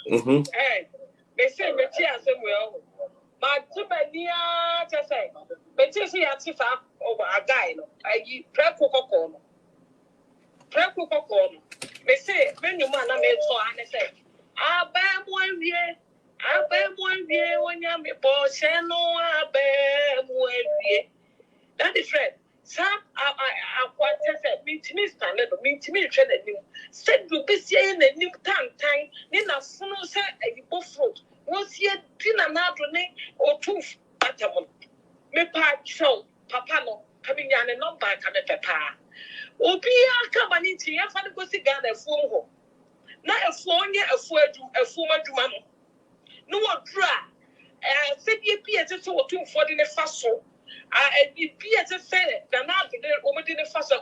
They say me tia some well. My too many just say. But you see at if over a guy no. I pray cocoa. Pray cocoa. They say when you man I made so and say. I bear one year. I bear 1 year when you me boss no I bear 1 year. That is right. Some I want to say me to me stand up me to me trade him. Said you be saying a new time. Then a son say a both fruit. Was yet dinner now to name or two atamon. Me part show papa no coming down and not back at the papa. Obi a company to your father go see Ghana phone. Now a phone a former Jumano. No one try. Said ye be as a 2 for the fast so. I be as a said that now today over the fast.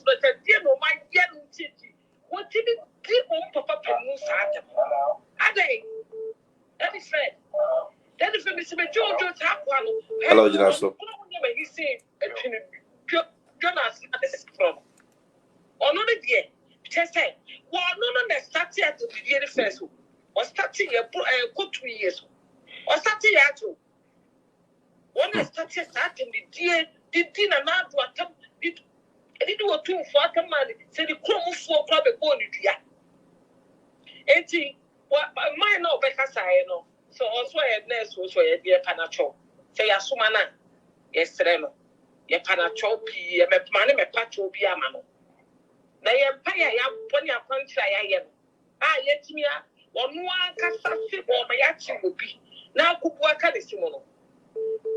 But the dear no my young city. What did it give on Papa Pamus Adam? Ade, that is fair. That is Mr. Jojo Tapuano. Hello, Jinaso. He said, Jonas from. Or not again. Just say, well, no, starting at the year first. Or starting a good 2 years. Or starting at two. One is starting the dear, did dinner now to attempt. I didn't want to for a man, said the Otumfour club a bone. 80, what mine no because I know. So also a nurse was a dear panacho. Say a sumana, yes, Reno. Ye panacho be a man, a pacho be a man. They empire yam pony a country I am. Yet me, one cassa or my action will be. Now, Kupuaka is Simono.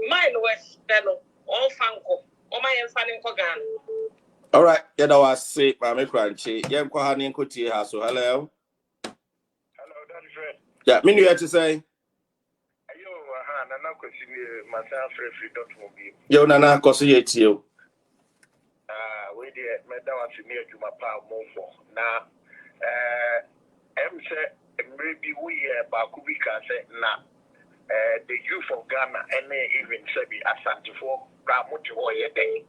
Mine was Reno, all Fanco, or my fanning Kogan. All right, yeah, that was say, Mammy Crunchy. Yeah, Kohani and Kuti has so hello. Hello, that is right. Yeah, me you had to say. Nana Cosi, myself, free. Yo, Nana Cosi, you. We did Madame near to my power more for now. Maybe we Bakubika said now. The youth of Ghana and even Sebi Asante for Ramutu or a day.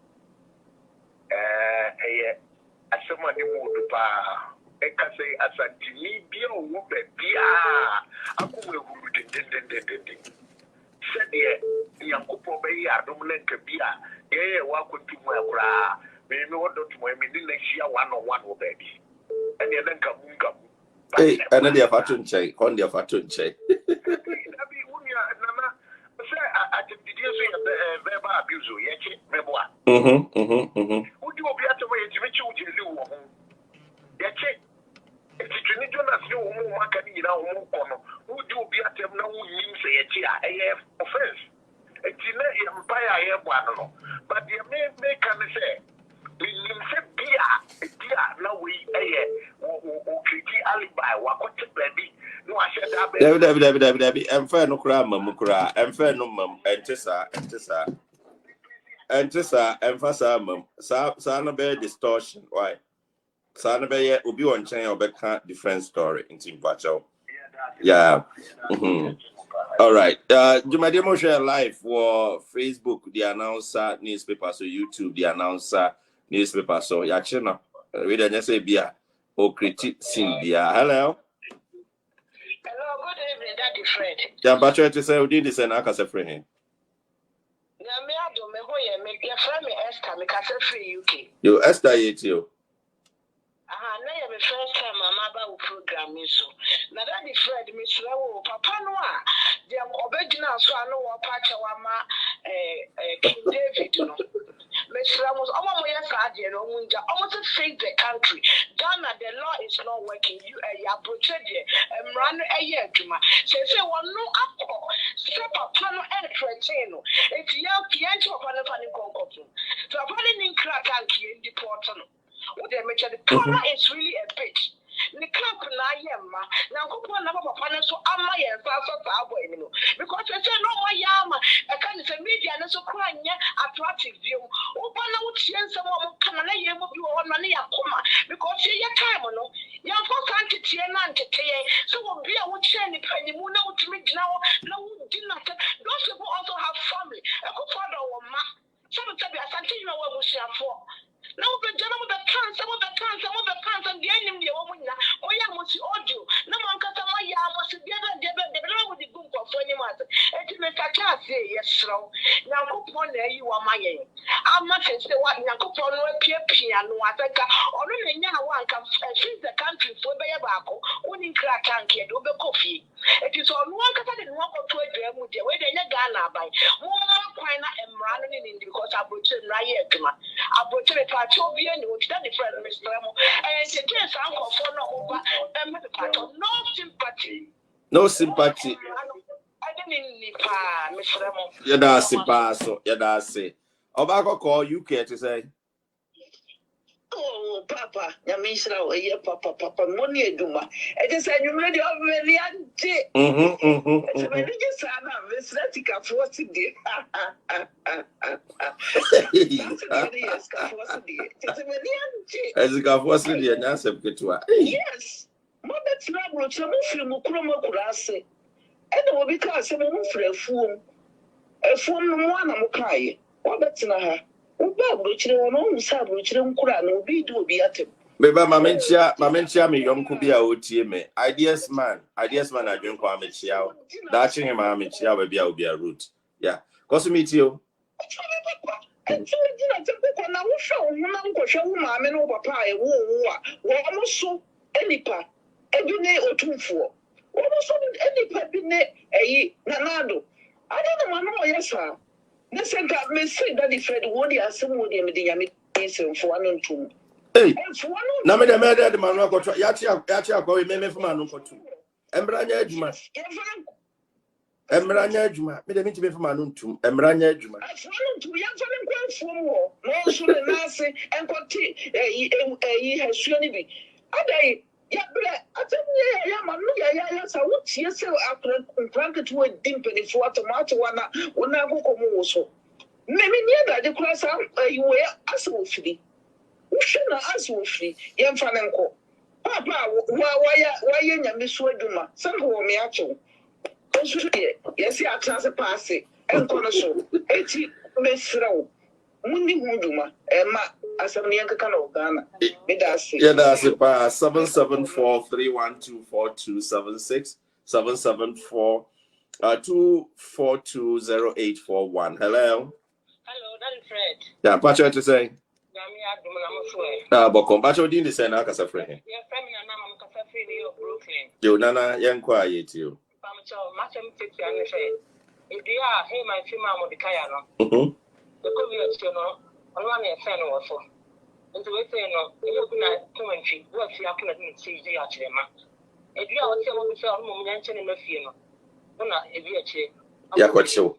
As someone who would say Asante, me be a woman, be a who said the Yankupo Bay, I don't like a beer. Welcome to my bra. Maybe what don't my next year 101 baby. And you then come. Hey, and the Fatun check, on the Fatun check. I did verbal abuse, yet, memoir. Would you be at the way to reach you? Yet, if you need to ask you, would you be at them now? You say a offense. It's in the empire, I have one, but the may can say, you say, Pia, now we alibi, what baby. No, I said, Debbie, and fair no cram, Mukura, and fair no mum, and Tessa, and Fasa, mum, Sanabe distortion. Why? Sanabe will be on chain or back different story in Team Pacho. Yeah. All right. Do my demo share live for Facebook, the announcer, newspaper, so YouTube, the announcer, newspaper, so Yakshina. We don't just say beer or critique Cynthia. Hello. Hello, good evening, Daddy Fred. Yeah, but you to say we did this and I can say free him. Yeah, me I don't know who make your friend me Esther, me can say free UK. You Esther yet you. Now you first time my mother will program me so. Now Daddy Fred, me slow, Papa Noah. The original so I know what part of King David, you know. Miss Ramos, almost save the country. Ghana, the law is not working. You approach it and run a year to my say, well, no, up, step up, panel and train. It's young, Pianto upon a funny concoction. So, upon an crack in the portal. What they mentioned, the color is really a bitch. The club na yema na nkopɔ na papa no so ama yɛn fa so ta abo eni no because they say no more yama e kan say media no so kra nya attractive view oba na wotie nsɛm o kan na yɛ mo bi wo na ne yakoma because ye time no yɛn fo kan tetie na ntete so wo chain penny muna to me now. No dinner. Those people also have family. A good father or ma. Some of them are something you know what we share for. Now the gentleman that can, some of the cans, and the enemy of women. Oh, yeah, must audio. No one can tell my yam was together, with the boom for any matter. And to make a class say, yes, so. Now, go upon there, you are my aim. I'm not saying what Nakopo no piano, I think, or no one can feed the country for Bayabako, winning crack and kid over coffee. It is on one cut and walk up to a dram with the way they Ghana by. More quina and running in because I brought in Rayetma. I brought in a Pachovian, which that different Mr. And it is uncle for no sympathy. No sympathy. I didn't need Mr. Yada say. Obako call UK to say. Oh, Papa, Yamisra, Papa, money duma. It is a new radio of Meliante. It's a religious son of Veslatica for today. As a car was in the answer to yes. Mother's not some film Chroma Kurase. And it will because some for a fool. A form one of Mokai. What that's not her. Beba mamentia me yom kubia otie me ideas man adwen kwa mechia da chi him ma mechia ba bia obi a root yeah cause me tio and so did I na wo show na nkwohwe wo ma me no papa e wo a wo mo so enipa edune Otumfour wo mo so enipa bi ne eyi nanado I don't know no yesa. Listen, God, me say that if Fred Woody has some woody and the Yami for 1 and 2. Hey, now me the murder the man go yachi go me for man for 2. Embranya ejuma. Embranya ejuma. Me the me for man 2. Embranya ejuma. As one to young from war. No so the nasi and quati he has surely be. Aday ya atem ya man no ya sa wuti se akran to a dimpeni for tomato wana go komo so. Me near that the class you were as free. Who should not ask you free? Young Fanenko. Papa, why you miss Weduma? Some who me actual. Yes, I chance a passy and connoisseur. 80 Miss Row. Mundi Munduma, Emma, as a young Kano Ghana. Yeah, that's it. 774-312-4276 774-242-0841. Hello. Hello, that is Fred. Yeah, Pacho to say. But Pacho didn't say na kasa friend. Yeah, feminine na mama kasa friend yo Brooklyn. Yo nana yan quiet you. Pacho, match am take you and say. If they are hey my female mo dikaya no. The COVID no. Olwa na e no wo so. Nti we say no, e yo na commentary. Wo fi akuna ni say dey a kire ma. E dua o say mo bi say o mo nya nche ne mafie no. Una e bi a kire. Ya kwacho.